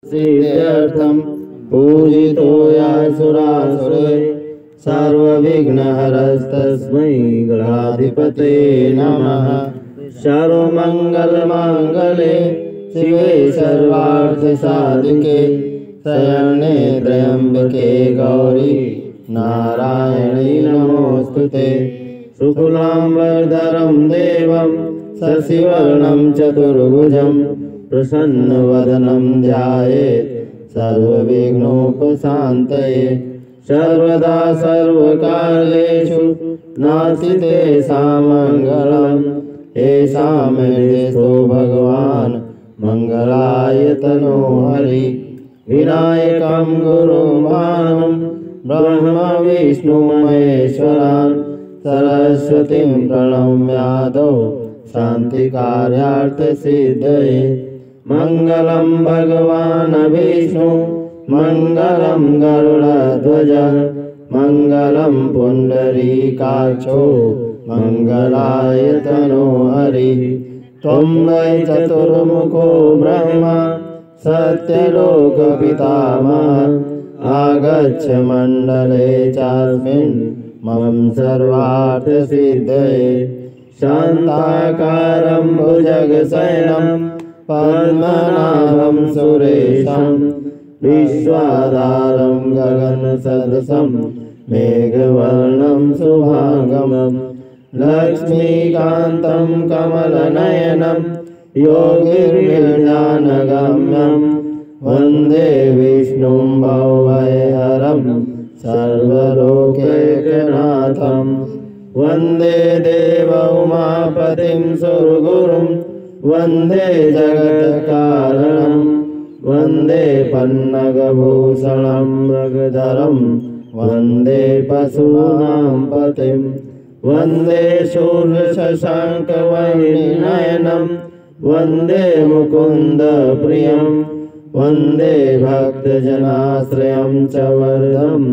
सिद्ध्यर्थं पूजितो यासुरासुरे सर्वविघ्नहरस्तस्मै गणाधिपते नमः। सर्वमङ्गलमाङ्गल्ये शिवे सर्वार्थसाधिके शरण्ये त्र्यम्बके गौरी नारायणी नमोऽस्तुते। शुक्लाम्बरधरं देवं शशिवर्णं चतुर्भुजं प्रसन्नवदनं ध्यायेत् सर्वविघ्नोपशान्तये। सर्वदा सर्वकार्येषु नास्ति सामङ्गलम् येषां हृदयस्थो भगवान् मङ्गलायतनो हरि। विनायकं गुरुमानं ब्रह्म विष्णु महेश्वरान् सरस्वतीं प्रणम्यादौ शान्तिकार्यार्थसिद्धये। मङ्गलं भगवान् विष्णु मङ्गलं गरुडध्वज मङ्गलं पुण्डरीकाक्षो मङ्गलायतनो हरिः। त्वं वै चतुर्मुखो ब्रह्मा सत्यलोकपितामहः आगच्छ मण्डले चास्मिन् मम सर्वार्थसिद्धये। शान्ताकारं भुजगशयनं पद्मनाभं सुरेशं विश्वाधारं गगनसदृशं मेघवर्णं शुभांगं लक्ष्मीकान्तं कमलनयनं योगिर्विज्ञानगम्यं वन्दे विष्णुं भवभयहरं सर्वलोकैकनाथं। वन्दे देव उमापतिं सुरगुरुं वन्दे जगत्कारणं वन्दे पन्नगभूषणं मृगधरं वन्दे पशूनां पतिं। वन्दे शूर्यशशाङ्कवर्णनयनं वन्दे मुकुन्दप्रियं वन्दे भक्तजनाश्रयं च वरदं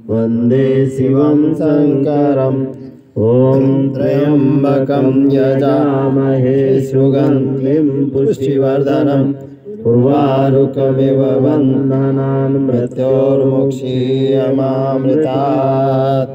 वन्दे शिवं शङ्करम्। ॐ त्र्यम्बकं यजामहे सुगन्धिं पुष्टिवर्धनम् उर्वारुकमिव बन्धनान् मृत्योर्मुक्षीयमामृतात्।